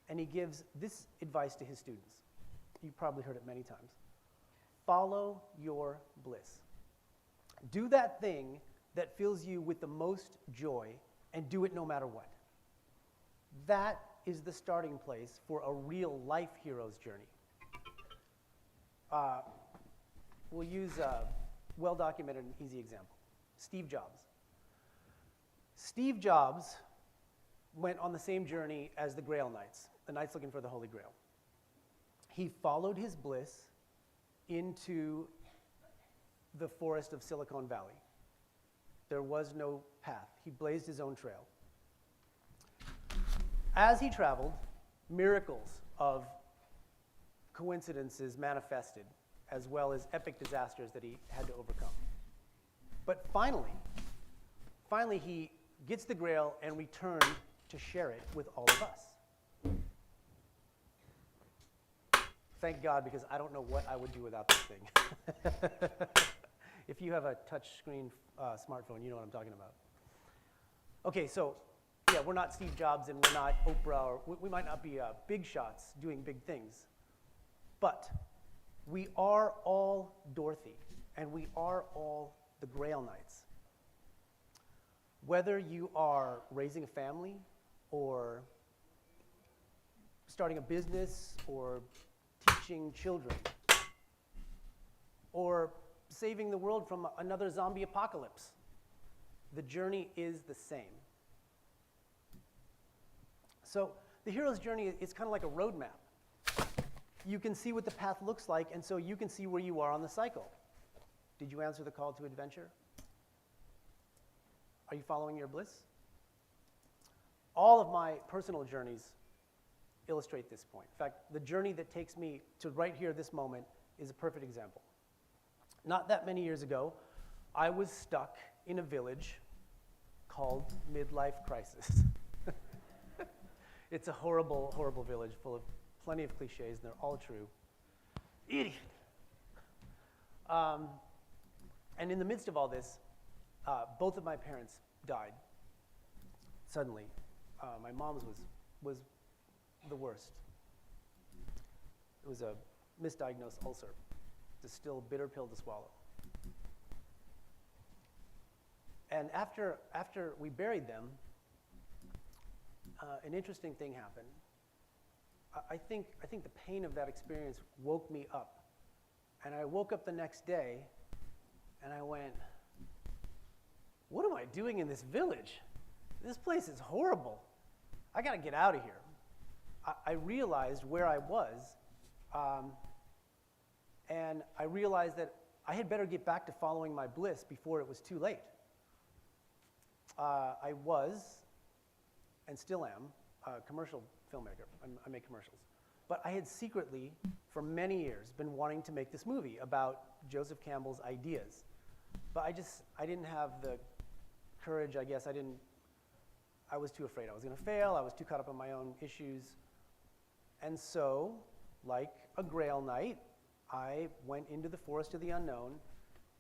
and he gives this advice to his students. You've probably heard it many times. Follow your bliss. Do that thing that fills you with the most joy, and do it no matter what. That is the starting place for a real life hero's journey. We'll use a well-documented and easy example. Steve Jobs. Steve Jobs went on the same journey as the Grail Knights, the knights looking for the Holy Grail. He followed his bliss into the forest of Silicon Valley. There was no path. He blazed his own trail. As he traveled, miracles of coincidences manifested, as well as epic disasters that he had to overcome. But finally he gets the Grail and returned to share it with all of us. Thank God, because I don't know what I would do without this thing. If you have a touch-screen smartphone, you know what I'm talking about. Okay, so yeah, we're not Steve Jobs and we're not Oprah, or we might not be big shots doing big things, but we are all Dorothy, and we are all the Grail Knights. Whether you are raising a family, or starting a business, or teaching children, or saving the world from another zombie apocalypse, the journey is the same. So the hero's journey is kind of like a roadmap. You can see what the path looks like, and so you can see where you are on the cycle. Did you answer the call to adventure? Are you following your bliss? All of my personal journeys illustrate this point. In fact, the journey that takes me to right here, this moment, is a perfect example. Not that many years ago, I was stuck in a village called Midlife Crisis. It's a horrible, horrible village full of plenty of cliches, and they're all true. Idiot. And in the midst of all this, both of my parents died suddenly. My mom's was the worst. It was a misdiagnosed ulcer. It's a still bitter pill to swallow. And after we buried them, an interesting thing happened. I think the pain of that experience woke me up. And I woke up the next day, and I went, what am I doing in this village? This place is horrible. I got to get out of here. I realized where I was, and I realized that I had better get back to following my bliss before it was too late. I was, and still am, a commercial filmmaker. I make commercials. But I had secretly, for many years, been wanting to make this movie about Joseph Campbell's ideas. But I didn't have the courage, I guess. I was too afraid I was going to fail. I was too caught up in my own issues. And so, like a Grail Knight, I went into the forest of the unknown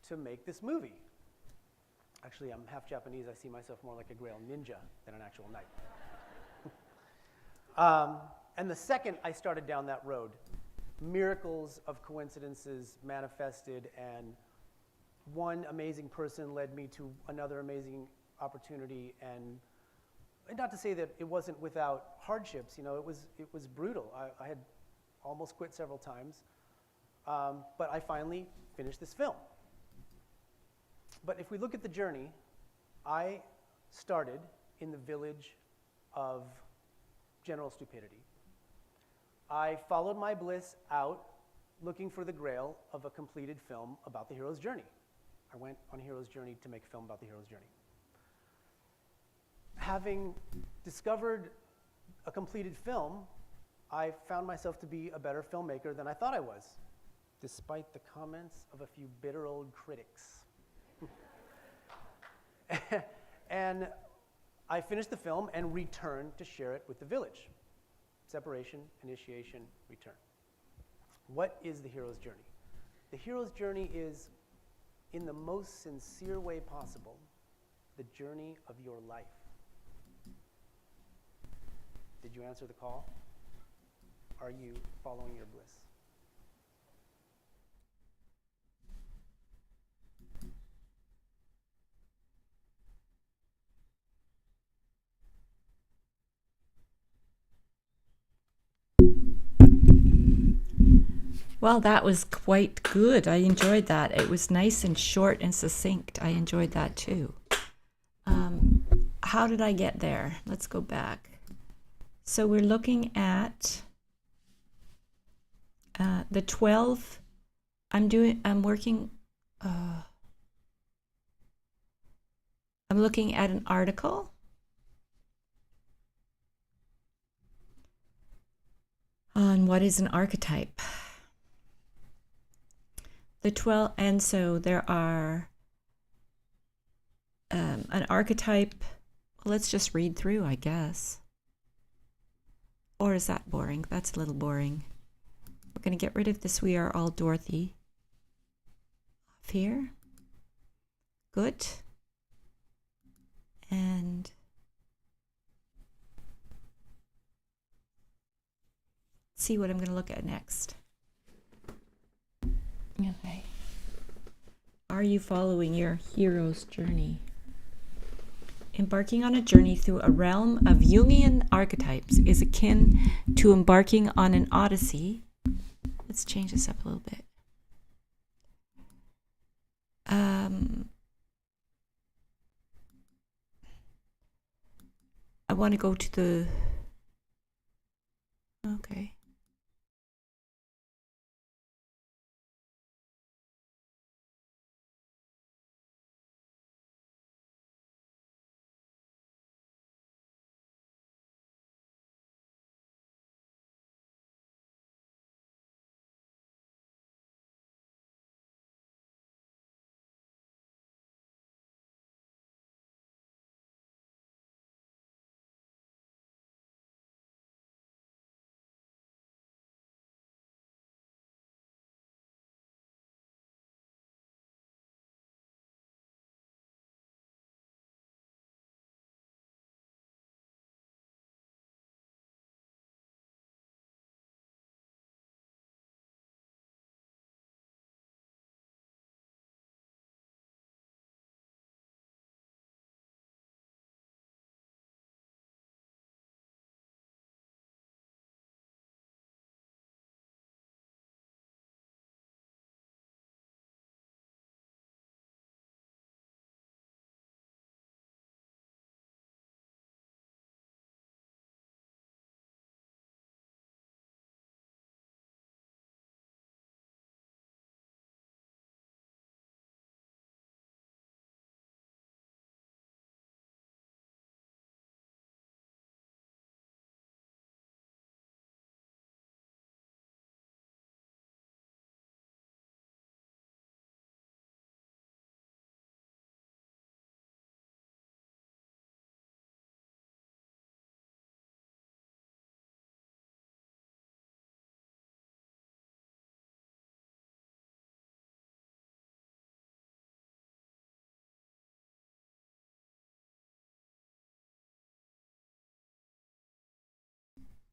to make this movie. Actually, I'm half Japanese. I see myself more like a Grail ninja than an actual knight. And the second I started down that road, miracles of coincidences manifested, and one amazing person led me to another amazing opportunity. And not to say that it wasn't without hardships. You know, it was brutal. I had almost quit several times, but I finally finished this film. But if we look at the journey, I started in the village of general stupidity. I followed my bliss out looking for the grail of a completed film about the hero's journey. I went on a hero's journey to make a film about the hero's journey. Having discovered a completed film, I found myself to be a better filmmaker than I thought I was, despite the comments of a few bitter old critics. And I finished the film and returned to share it with the village. Separation, initiation, return. What is the hero's journey? The hero's journey is, in the most sincere way possible, the journey of your life. Did you answer the call? are you following your bliss? Well, that was quite good. I enjoyed that. It was nice and short and succinct. I enjoyed that too. How did I get there? Let's go back. So we're looking at the 12. I'm looking at an article. On what is an archetype. The 12, and so there are an archetype. Well, let's just read through, I guess. Or is that boring? That's a little boring. We're going to get rid of this "We Are All Dorothy" off here. Good. And see what I'm going to look at next. Okay. Are you following your hero's journey? Embarking on a journey through a realm of Jungian archetypes is akin to embarking on an odyssey. Let's change this up a little bit. I want to go to the... Okay.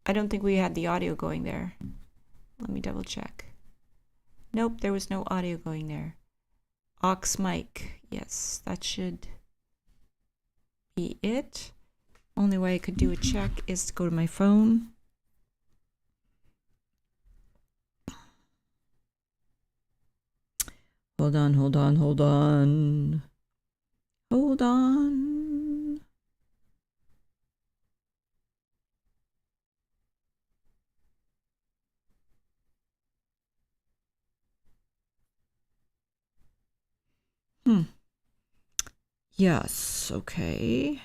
I don't think we had the audio going there. Let me double check. Nope, there was no audio going there. Aux mic. Yes, that should be it. Only way I could do a check is to go to my phone. Hold on. Hold on. Yes, okay.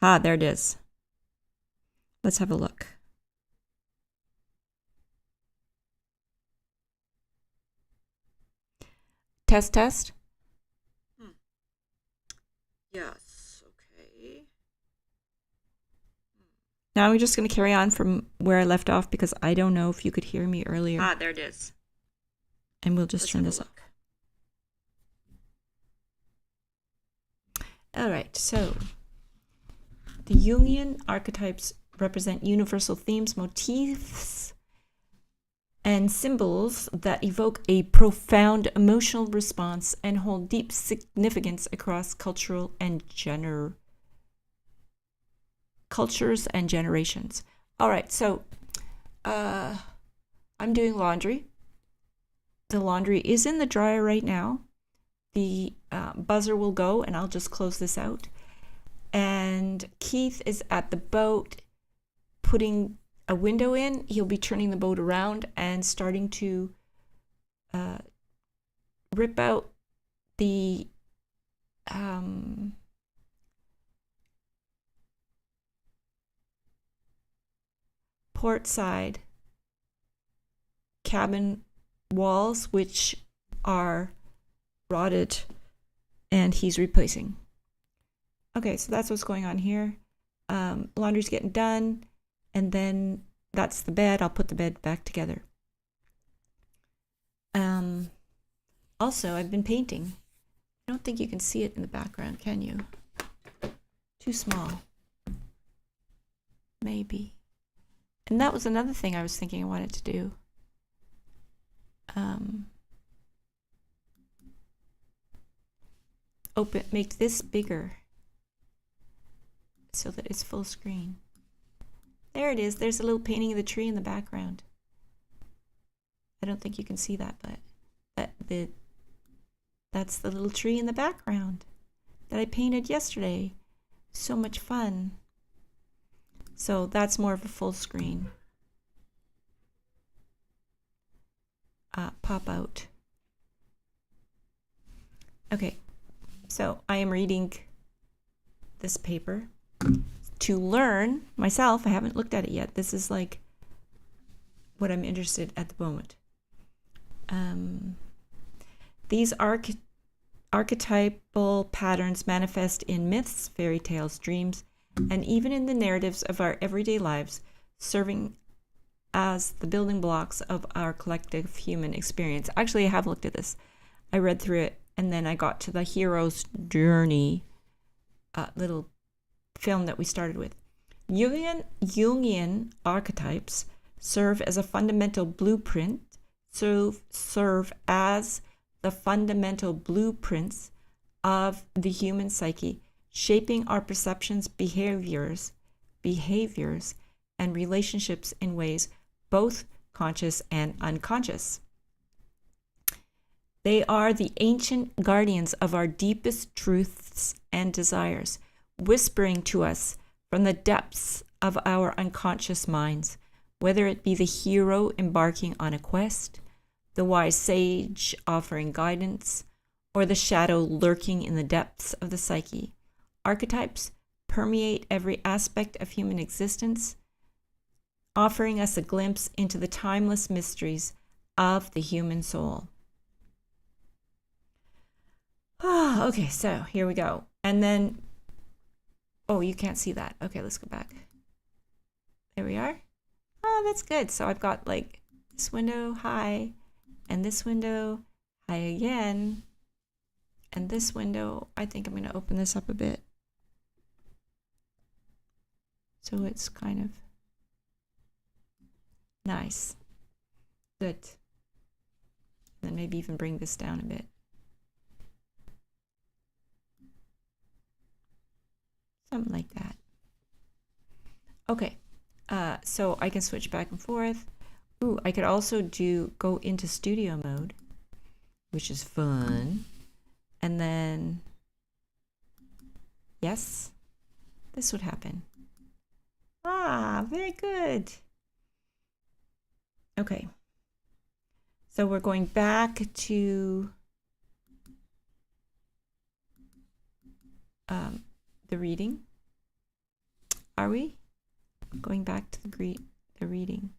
There it is. Let's have a look. Test. Yes, okay. Now I'm just going to carry on from where I left off because I don't know if you could hear me earlier. There it is. And we'll just turn this up. All right, so The Jungian archetypes represent universal themes, motifs, and symbols that evoke a profound emotional response and hold deep significance across cultures and generations. All right, so I'm doing laundry. The laundry is in the dryer right now. The buzzer will go, and I'll just close this out. And Keith is at the boat putting a window in. He'll be turning the boat around and starting to rip out the port side cabin walls, which are rotted, and he's replacing. Okay, so that's what's going on here. Laundry's getting done, and then that's the bed. I'll put the bed back together. Also, I've been painting. I don't think you can see it in the background, can you? Too small. Maybe. And that was another thing I was thinking I wanted to do. Make this bigger so that it's full screen. There it is. There's a little painting of the tree in the background. I don't think you can see that, but that's the little tree in the background that I painted yesterday. So much fun. So that's more of a full screen. Pop out. Okay, so I am reading this paper to learn myself. I haven't looked at it yet. This is like what I'm interested at the moment. These archetypal patterns manifest in myths, fairy tales, dreams, and even in the narratives of our everyday lives, serving as the building blocks of our collective human experience. Actually, I have looked at this. I read through it, and then I got to the hero's journey little film that we started with. Jungian archetypes serve as a fundamental blueprint, serve as the fundamental blueprints of the human psyche, shaping our perceptions, behaviors, and relationships in ways both conscious and unconscious. They are the ancient guardians of our deepest truths and desires, whispering to us from the depths of our unconscious minds, whether it be the hero embarking on a quest, the wise sage offering guidance, or the shadow lurking in the depths of the psyche. Archetypes permeate every aspect of human existence, offering us a glimpse into the timeless mysteries of the human soul. Okay, so here we go. And then, oh, you can't see that. Okay, let's go back. There we are. Oh, that's good. So I've got like this window, hi, and this window, hi again, and this window. I think I'm going to open this up a bit, so it's kind of nice. Good. And then maybe even bring this down a bit. Something like that. Okay, so I can switch back and forth. Ooh, I could also go into studio mode, which is fun. And then, yes, this would happen. Ah, very good. Okay, so we're going back to the reading. Are we going back to the reading?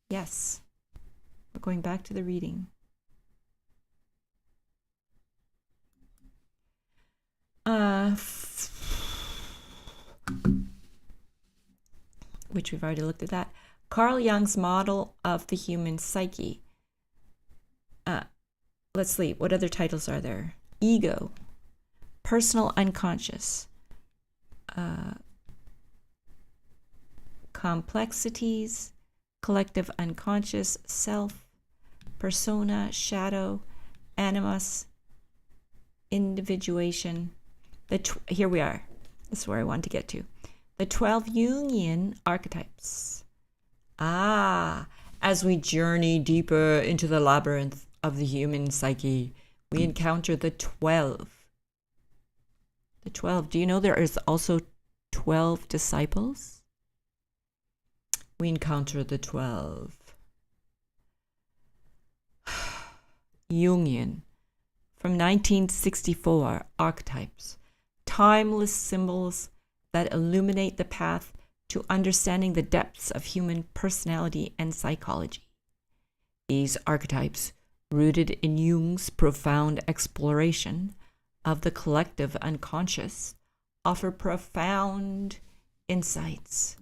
Yes, we're going back to the reading. Which we've already looked at that. Carl Jung's model of the human psyche. Let's see, what other titles are there? Ego, personal unconscious, complexities, collective unconscious, self, persona, shadow, animus, individuation. Here we are. This is where I want to get to. The 12 Jungian archetypes. As we journey deeper into the labyrinth of the human psyche, we encounter the 12. The 12. Do you know there is also 12 disciples? We encounter the 12. Jungian. From 1964, Archetypes. Timeless symbols that illuminate the path to understanding the depths of human personality and psychology. These archetypes, rooted in Jung's profound exploration of the collective unconscious, offer profound insights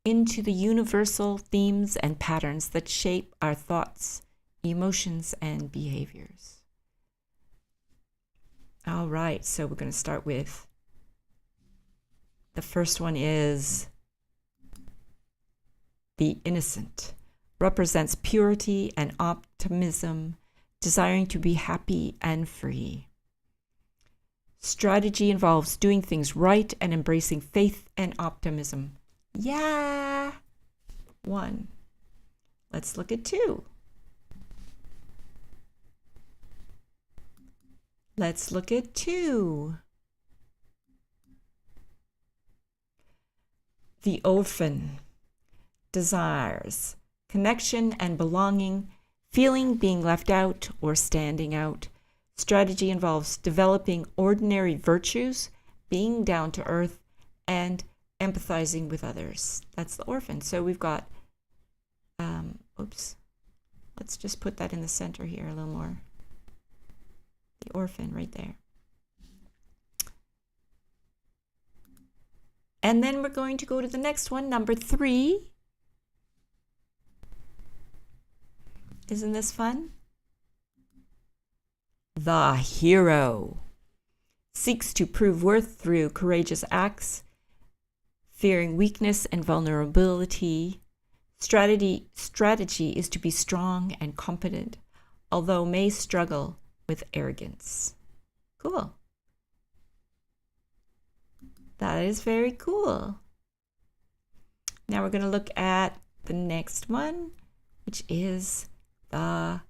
into the universal themes and patterns that shape our thoughts, emotions, and behaviors. All right, so we're going to start with the first one is the innocent. Represents purity and optimism, desiring to be happy and free. Strategy involves doing things right and embracing faith and optimism. Yeah. 1. Let's look at 2. Let's look at 2. The orphan desires connection and belonging, feeling being left out or standing out. Strategy involves developing ordinary virtues, being down to earth, and empathizing with others. That's the orphan. So we've got, let's just put that in the center here a little more. The orphan right there. And then we're going to go to the next one, number 3. Isn't this fun? The hero seeks to prove worth through courageous acts, fearing weakness and vulnerability. Strategy is to be strong and competent, although may struggle with arrogance. Cool. That is very cool. Now we're going to look at the next one, which is the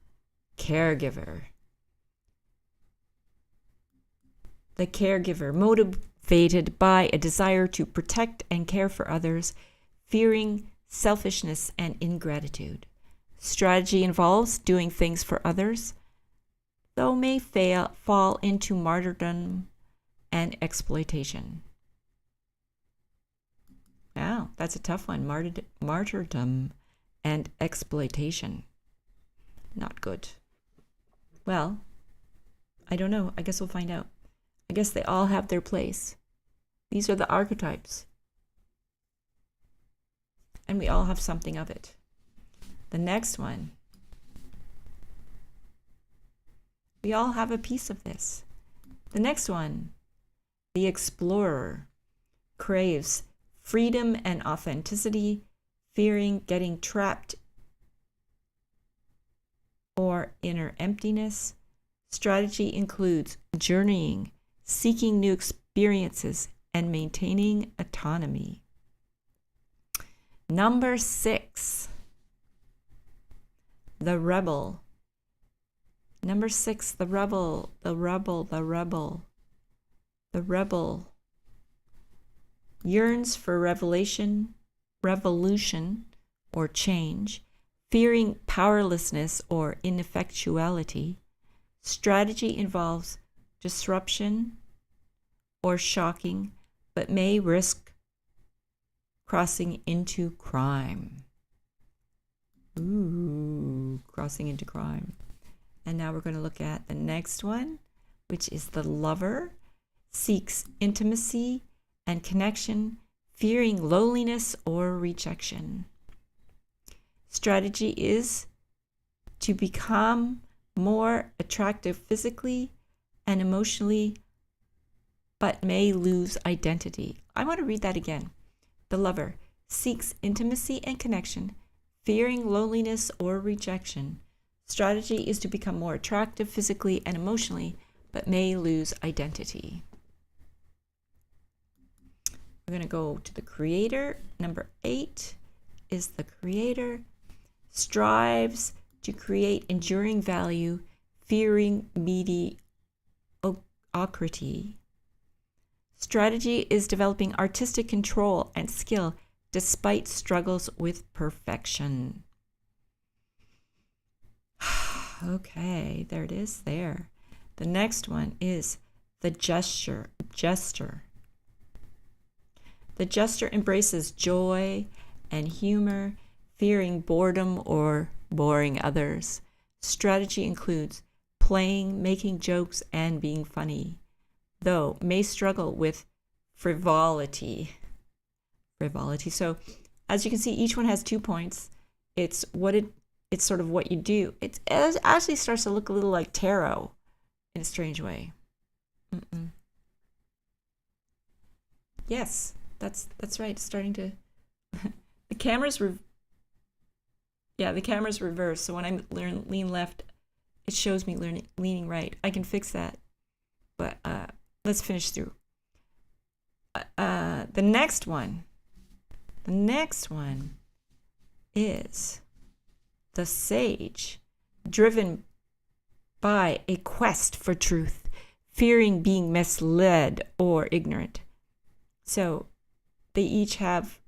caregiver. The caregiver, motivated by a desire to protect and care for others, fearing selfishness and ingratitude. Strategy involves doing things for others, though may fall into martyrdom and exploitation. Wow, that's a tough one. Martyrdom and exploitation. Not good. Well, I don't know. I guess we'll find out. I guess they all have their place. These are the archetypes. And we all have something of it. The next one. We all have a piece of this. The next one. The explorer craves freedom and authenticity, fearing getting trapped or inner emptiness. Strategy includes journeying, seeking new experiences, and maintaining autonomy. Number 6, the rebel. Number 6, the rebel, the rebel, the rebel. The rebel yearns for revolution or change, fearing powerlessness or ineffectuality. Strategy involves disruption or shocking, but may risk crossing into crime. Ooh, crossing into crime. And now we're going to look at the next one, which is the lover, seeks intimacy and connection, fearing loneliness or rejection. Strategy is to become more attractive physically and emotionally but may lose identity. I want to read that again. The lover seeks intimacy and connection, fearing loneliness or rejection. Strategy is to become more attractive physically and emotionally, but may lose identity. We're going to go to the creator. Number 8 is the creator. Strives to create enduring value, fearing mediocrity. Strategy is developing artistic control and skill despite struggles with perfection. Okay, there it is there. The next one is the jester. The jester embraces joy and humor, fearing boredom or boring others. Strategy includes playing, making jokes, and being funny, though may struggle with frivolity. So as you can see, each one has 2 points. It's sort of what you do. It actually starts to look a little like tarot in a strange way. Yes, that's right. It's starting to the camera's reversed. So when I lean left, it shows me leaning right. I can fix that. But let's finish through. The next one is the sage, driven by a quest for truth, fearing being misled or ignorant. So they each have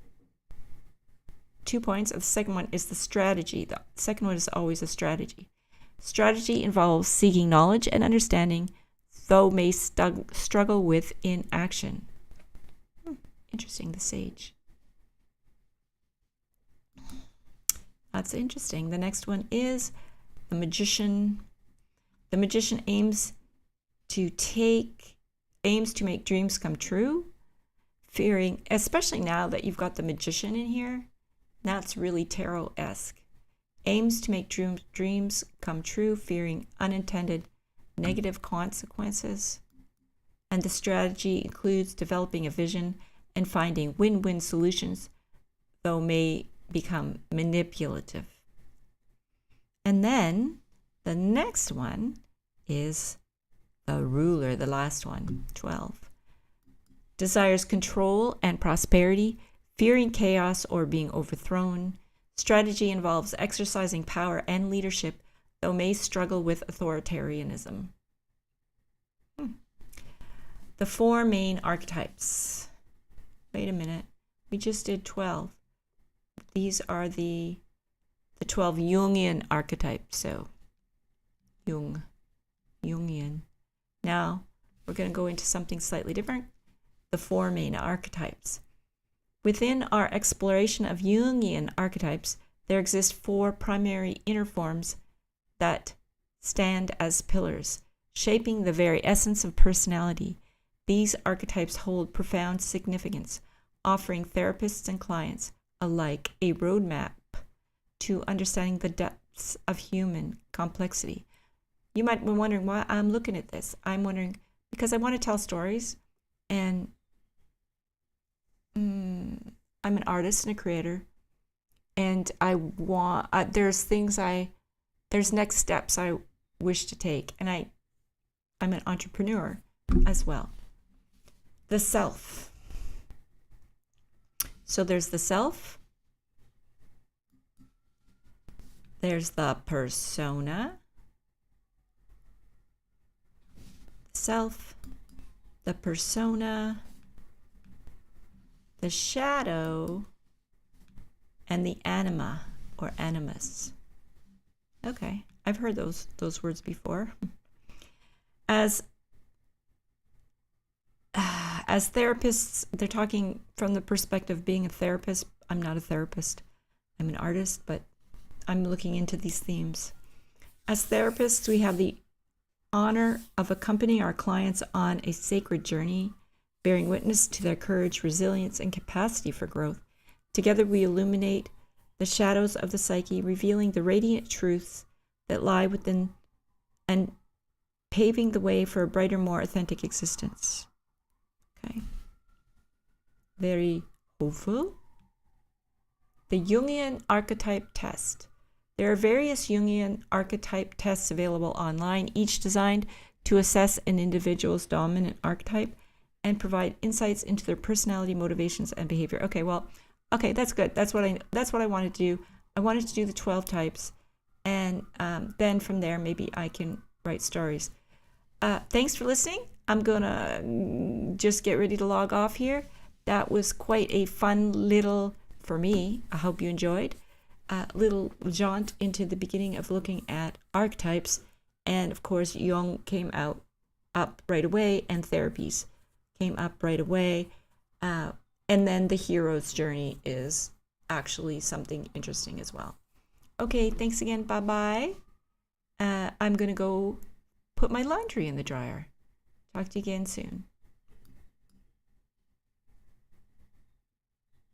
2 points. The second one is the strategy. The second one is always a strategy. Strategy involves seeking knowledge and understanding, though may struggle with inaction. Interesting, the sage. That's interesting. The next one is the magician. The magician aims to make dreams come true, fearing, especially now that you've got the magician in here, that's really tarot-esque. Aims to make dreams come true, fearing unintended negative consequences. And the strategy includes developing a vision and finding win-win solutions, though may become manipulative. And then the next one is the ruler, the last one, 12. Desires control and prosperity, fearing chaos or being overthrown. Strategy involves exercising power and leadership, though may struggle with authoritarianism. The 4 main archetypes. Wait a minute. We just did 12. These are the 12 Jungian archetypes. So, Jungian. Now, we're going to go into something slightly different. The 4 main archetypes. Within our exploration of Jungian archetypes, there exist 4 primary inner forms that stand as pillars, shaping the very essence of personality. These archetypes hold profound significance, offering therapists and clients alike a roadmap to understanding the depths of human complexity. You might be wondering why I'm looking at this. I'm wondering because I want to tell stories, and I'm an artist and a creator, and I want there's next steps I wish to take, and I'm an entrepreneur as well. The self. So there's the self, there's the persona, self, the persona, the shadow, and the anima or animus. Okay, I've heard those words before. As therapists, they're talking from the perspective of being a therapist. I'm not a therapist. I'm an artist, but I'm looking into these themes. As therapists, we have the honor of accompanying our clients on a sacred journey, bearing witness to their courage, resilience, and capacity for growth. Together, we illuminate the shadows of the psyche, revealing the radiant truths that lie within and paving the way for a brighter, more authentic existence. very hopeful. The Jungian archetype test. There are various Jungian archetype tests available online, each designed to assess an individual's dominant archetype and provide insights into their personality, motivations, and behavior. Okay, well, okay, that's good. That's what I wanted to do. I wanted to do the 12 types, and then from there, maybe I can write stories. Thanks for listening. I'm gonna just get ready to log off here. That was quite a fun little, for me, I hope you enjoyed, little jaunt into the beginning of looking at archetypes. And of course, Jung came up right away, and therapies came up right away. And then the hero's journey is actually something interesting as well. Okay, thanks again. Bye-bye. I'm going to go put my laundry in the dryer. Talk to you again soon.